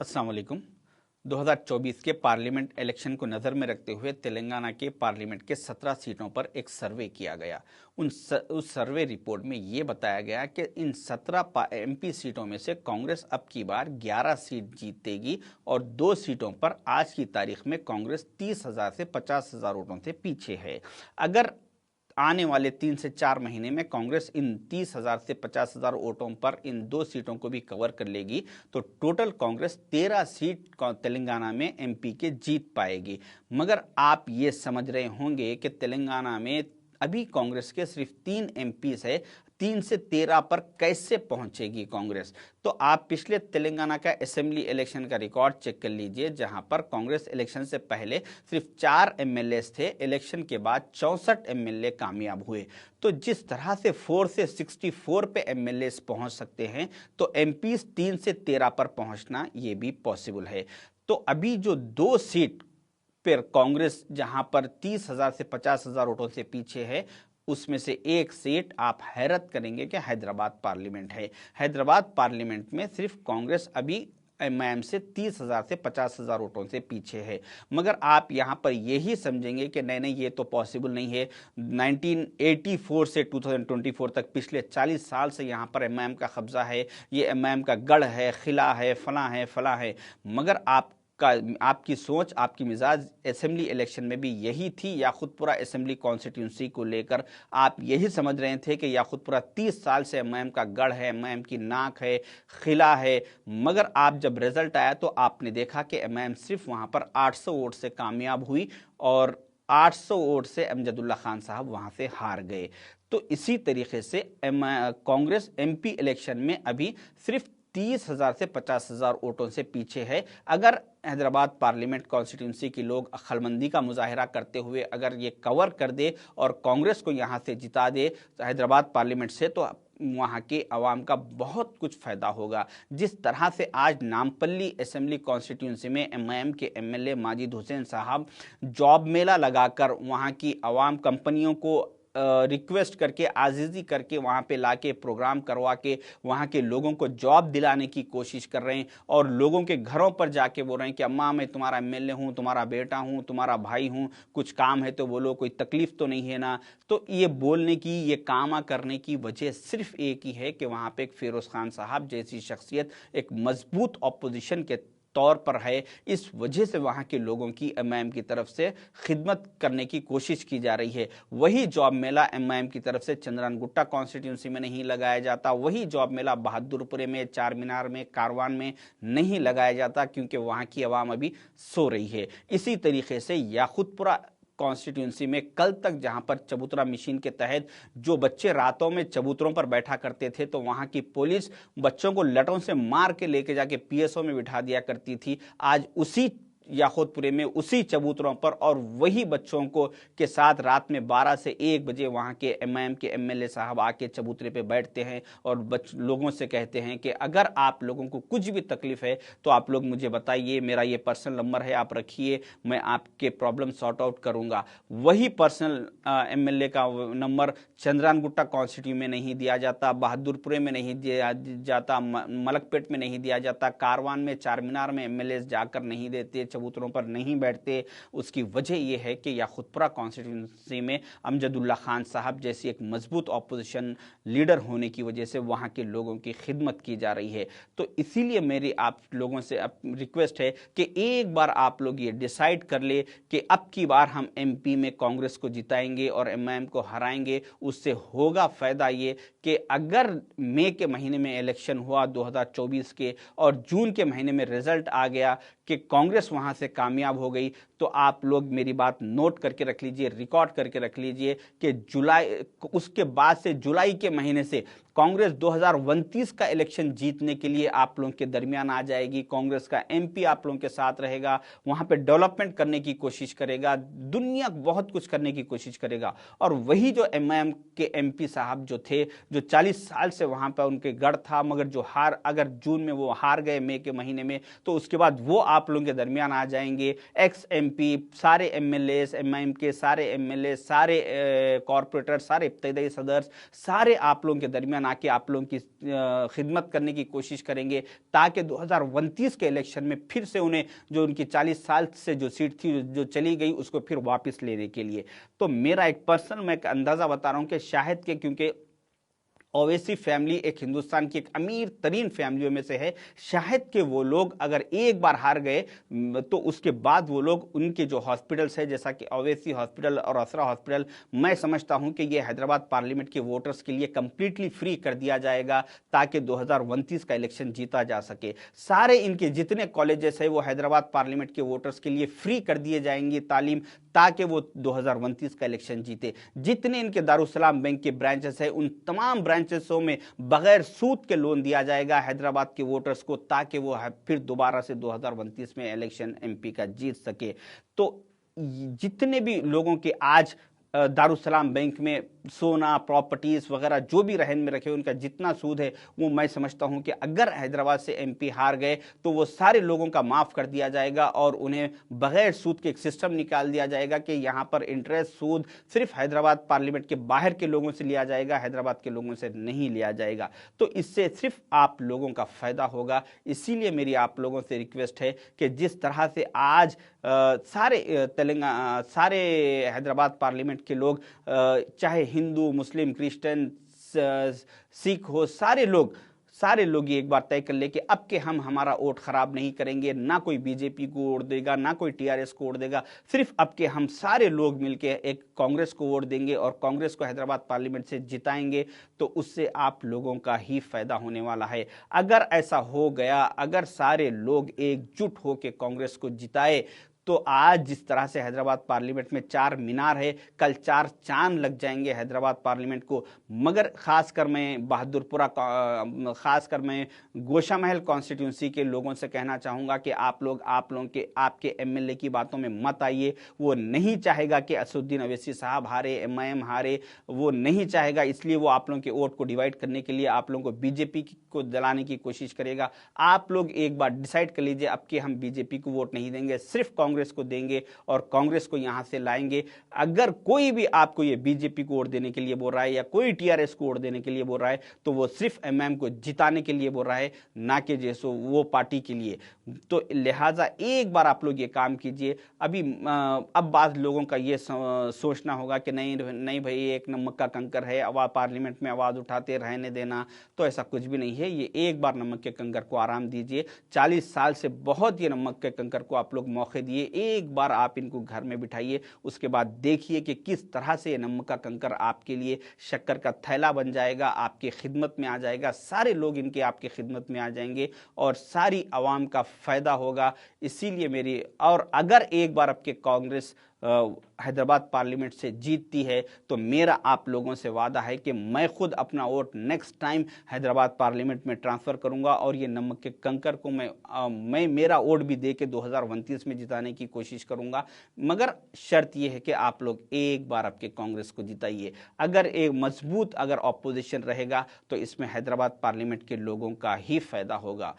अस्सलाम वालेकुम। 2024 के पार्लियामेंट इलेक्शन को नज़र में रखते हुए तेलंगाना के पार्लियामेंट के 17 सीटों पर एक सर्वे किया गया। उस सर्वे रिपोर्ट में ये बताया गया कि इन 17 एमपी सीटों में से कांग्रेस अब की बार 11 सीट जीतेगी और 2 सीटों पर आज की तारीख में कांग्रेस 30,000 से 50,000 वोटों से पीछे है। अगर आने वाले 3 से 4 महीने में कांग्रेस इन 30,000 से 50,000 वोटों पर इन 2 सीटों को भी कवर कर लेगी तो टोटल कांग्रेस 13 सीट तेलंगाना में एमपी के जीत पाएगी। मगर आप ये समझ रहे होंगे कि तेलंगाना में अभी कांग्रेस के सिर्फ 3 एमपी है, 3 से 13 पर कैसे पहुंचेगी कांग्रेस। तो आप पिछले तेलंगाना का असेंबली इलेक्शन का रिकॉर्ड चेक कर लीजिए, जहां पर कांग्रेस इलेक्शन से पहले सिर्फ 4 एमएलए थे, इलेक्शन के बाद 64 एमएलए कामयाब हुए। तो जिस तरह से 4 से 64 पे एमएलए पहुंच सकते हैं, तो एमपी 3 से 13 पर पहुंचना ये भी पॉसिबल है। तो अभी जो 2 सीट पर कांग्रेस जहां पर 30,000 से 50,000 वोटों से पीछे है, उसमें से एक सीट आप हैरत करेंगे कि हैदराबाद पार्लियामेंट है। हैदराबाद पार्लियामेंट में सिर्फ कांग्रेस अभी एमआईएम से 30,000 से 50,000 वोटों से पीछे है। मगर आप यहां पर यही समझेंगे कि नहीं नहीं, ये तो पॉसिबल नहीं है। 1984 से 2024 तक पिछले 40 साल से यहां पर एमआईएम का कब्जा है, ये एमआईएम का गढ़ है, किला है, फला है। मगर आपकी सोच, आपकी मिजाज असेंबली इलेक्शन में भी यही थी। याकुतपुरा असेंबली कॉन्स्टिट्यूंसी को लेकर आप यही समझ रहे थे कि याकुतपुरा 30 साल से एमआईएम का गढ़ है, एमआईएम की नाक है, किला है। मगर आप जब रिजल्ट आया तो आपने देखा कि एमआईएम सिर्फ वहां पर 800 वोट से कामयाब हुई और 800 वोट से अमजदुल्ला खान साहब वहां से हार गए। तो इसी तरीके से कांग्रेस एमपी इलेक्शन में अभी सिर्फ 30,000 से 50,000 वोटों से पीछे है। अगर हैदराबाद पार्लियामेंट कॉन्स्टिट्यूंसी के लोग अक्लमंदी का मुजाहरा करते हुए अगर ये कवर कर दे और कांग्रेस को यहाँ से जिता दे हैदराबाद पार्लियामेंट से, तो वहाँ के अवाम का बहुत कुछ फायदा होगा। जिस तरह से आज नामपल्ली असेंबली कॉन्स्टिट्यूंसी में एमआईएम के एमएलए माजिद हुसैन साहब जॉब मेला लगाकर वहाँ की अवाम कंपनियों को रिक्वेस्ट करके, आजीजी करके वहाँ पे लाके प्रोग्राम करवा के वहाँ के लोगों को जॉब दिलाने की कोशिश कर रहे हैं और लोगों के घरों पर जाके बोल रहे हैं कि अम्मा मैं तुम्हारा एमएलए हूँ, तुम्हारा बेटा हूँ, तुम्हारा भाई हूँ, कुछ काम है तो बोलो, कोई तकलीफ तो नहीं है ना। तो ये बोलने की, ये कामा करने की वजह सिर्फ एक ही है कि वहाँ पे एक फिरोज खान साहब जैसी शख्सियत एक मजबूत अपोजिशन के तौर पर है। इस वजह से वहां के लोगों की एमआईएम की तरफ से खिदमत करने की कोशिश की जा रही है। वही जॉब मेला एमआईएम की तरफ से चंद्रानगुट्टा कॉन्स्टिट्यूंसी में नहीं लगाया जाता, वही जॉब मेला बहादुरपुरे में, चार मीनार में, कारवान में नहीं लगाया जाता, क्योंकि वहां की आवाम अभी सो रही है। इसी तरीके से याकुतपुरा कॉन्स्टिट्यूंसी में कल तक जहां पर चबूतरा मशीन के तहत जो बच्चे रातों में चबूतरों पर बैठा करते थे, तो वहां की पुलिस बच्चों को लटों से मार के लेके जाके पीएसओ में बिठा दिया करती थी। आज उसी याकुतपुरे में, उसी चबूतरों पर और वही बच्चों को के साथ रात में 12 से 1 बजे वहां के एमआईएम के एमएलए साहब आके चबूतरे पे बैठते हैं और लोगों से कहते हैं कि अगर आप लोगों को कुछ भी तकलीफ है तो आप लोग मुझे बताइए, मेरा ये पर्सनल नंबर है, आप रखिए, मैं आपके प्रॉब्लम सॉर्ट आउट करूंगा। वही पर्सनल एमएलए का नंबर चंद्रानगुट्टा कॉन्स्टिट्यूंसी में नहीं दिया जाता, बहादुरपुरे में नहीं दिया जाता, मलकपेट में नहीं दिया जाता, कारवान में, चार मीनार में एमएलए जाकर नहीं देते, चबूतरों पर नहीं बैठते। उसकी वजह यह है कि याकुतपुरा कॉन्स्टिट्यूंसी में अमजदुल्ला खान साहब जैसी एक मजबूत ऑपोजिशन लीडर होने की वजह से वहां के लोगों की खिदमत की जा रही है। तो इसीलिए मेरी आप लोगों से रिक्वेस्ट है कि एक बार आप लोग ये डिसाइड कर ले कि अब की बार हम एमपी में कांग्रेस को जिताएंगे और एमआईएम को हराएंगे। उससे होगा फायदा ये कि अगर मई के महीने में इलेक्शन हुआ 2024 के और जून के महीने में रिजल्ट आ गया कि कांग्रेस वहां से कामयाब हो गई, तो आप लोग मेरी बात नोट करके रख लीजिए, रिकॉर्ड करके रख लीजिए कि उसके बाद से जुलाई के महीने से कांग्रेस 2029 का इलेक्शन जीतने के लिए आप लोगों के दरमियान आ जाएगी। कांग्रेस का एमपी आप लोगों के साथ रहेगा, वहां पे डेवलपमेंट करने की कोशिश करेगा, दुनिया बहुत कुछ करने की कोशिश करेगा। और वही जो एमआईएम के एमपी साहब जो थे, जो 40 साल से वहां पर उनके गढ़ था, मगर जो अगर जून में वो हार गए मई के महीने में, तो उसके बाद वो आप लोगों के दरमियान आ जाएंगे। एक्स एमपी, सारे एमएलए, एमआईएम के सारे एमएलए, सारे कॉर्पोरेटर, सारे इब्तदाई सदर, सारे आप लोगों के दरमियान बना के आप लोगों की खिदमत करने की कोशिश करेंगे, ताकि 2029 के इलेक्शन में फिर से उन्हें जो उनकी 40 साल से जो सीट थी जो चली गई उसको फिर वापस लेने के लिए। तो मेरा एक पर्सनल मैं एक अंदाजा बता रहा हूं कि शायद के, क्योंकि ओवैसी फैमिली एक हिंदुस्तान की एक अमीर तरीन फैमिलियों में से है, शायद कि वो लोग अगर एक बार हार गए तो उसके बाद वो लोग उनके जो हॉस्पिटल्स है, जैसा कि ओवैसी हॉस्पिटल और असरा हॉस्पिटल, मैं समझता हूं कि ये हैदराबाद पार्लियामेंट के वोटर्स के लिए कंप्लीटली फ्री कर दिया जाएगा, ताकि 2029 का इलेक्शन जीता जा सके। सारे इनके जितने कॉलेजेस है वो हैदराबाद पार्लियामेंट के वोटर्स के लिए फ्री कर दिए जाएंगे तालीम, ताकि वो 2029 का इलेक्शन जीते। जितने इनके दारुसलाम बैंक के ब्रांचेस है उन तमाम ब्रांचेसों में बगैर सूद के लोन दिया जाएगा हैदराबाद के वोटर्स को, ताकि वो फिर दोबारा से 2029 में इलेक्शन एमपी का जीत सके। तो जितने भी लोगों के आज दारुसलाम बैंक में सोना प्रॉपर्टीज वगैरह जो भी रहन में रखे उनका जितना सूद है, वो मैं समझता हूं कि अगर हैदराबाद से एमपी हार गए तो वो सारे लोगों का माफ कर दिया जाएगा और उन्हें बगैर सूद के एक सिस्टम निकाल दिया जाएगा कि यहां पर इंटरेस्ट सूद सिर्फ हैदराबाद पार्लियामेंट के बाहर के लोगों से लिया जाएगा, हैदराबाद के लोगों से नहीं लिया जाएगा। तो इससे सिर्फ आप लोगों का फायदा होगा। इसीलिए मेरी आप लोगों से रिक्वेस्ट है कि जिस तरह से आज सारे तेलंगाना सारे हैदराबाद पार्लियामेंट के लोग, चाहे हिंदू मुस्लिम क्रिश्चियन सिख हो, सारे लोग ये एक बार तय कर ले कि अब के हम हमारा वोट खराब नहीं करेंगे, ना कोई बीजेपी को वोट देगा ना कोई टीआरएस को वोट देगा, सिर्फ अब के हम सारे लोग मिलके एक कांग्रेस को वोट देंगे और कांग्रेस को हैदराबाद पार्लियामेंट से जिताएंगे, तो उससे आप लोगों का ही फायदा होने वाला है। अगर ऐसा हो गया, अगर सारे लोग एकजुट होकर कांग्रेस को जिताए, तो आज जिस तरह से हैदराबाद पार्लियामेंट में 4 मीनार है, कल 4 चांद लग जाएंगे हैदराबाद पार्लियामेंट को। मगर खासकर मैं बहादुरपुरा, खासकर मैं गोशा महल कॉन्स्टिट्यूंसी के लोगों से कहना चाहूँगा कि आप लोगों के आपके एमएलए की बातों में मत आइए। वो नहीं चाहेगा कि असदुद्दीन अवैसी साहब हारे, एमआईएम हारे, वो नहीं चाहेगा, इसलिए वो आप लोगों के वोट को डिवाइड करने के लिए आप लोगों को बीजेपी को दिलाने की कोशिश करेगा। आप लोग एक बार डिसाइड कर लीजिए, अब कि हम बीजेपी को वोट नहीं देंगे, सिर्फ कांग्रेस को देंगे और कांग्रेस को यहां से लाएंगे। अगर कोई भी आपको ये बीजेपी को वोट देने के लिए बोल रहा है या कोई टीआरएस को वोट देने के लिए बोल रहा है, तो वो सिर्फ एमएम को जिताने के लिए बोल रहा है, ना कि जैसो वो पार्टी के लिए। तो लिहाजा एक बार आप लोग ये काम कीजिए। अब बाद लोगों का ये सोचना होगा कि नहीं भाई, एक नमक का कंकर है, आवाज पार्लियामेंट में आवाज उठाते रहने देना, तो ऐसा कुछ भी नहीं है। ये एक बार नमक के कंकर को आराम दीजिए। 40 साल से बहुत ये नमक के कंकर को आप लोग मौके दिए, एक बार आप इनको घर में बिठाइए, उसके बाद देखिए कि किस तरह से ये नमक का कंकर आपके लिए शक्कर का थैला बन जाएगा, आपकी खिदमत में आ जाएगा। सारे लोग इनके आपकी खिदमत में आ जाएंगे और सारी आवाम का फायदा होगा। इसीलिए मेरी, और अगर एक बार आपके कांग्रेस हैदराबाद पार्लियामेंट से जीतती है, तो मेरा आप लोगों से वादा है कि मैं खुद अपना vote next time Hyderabad parliament में ट्रांसफ़र करूंगा और ये नमक के कंकर को मैं मेरा वोट भी दे के 2029 में जिताने की कोशिश करूंगा। मगर शर्त यह है कि आप लोग एक बार आपके कांग्रेस को जिताइए। अगर एक मजबूत अगर ऑपोजिशन रहेगा तो इसमें हैदराबाद पार्लियामेंट के लोगों का ही फायदा होगा।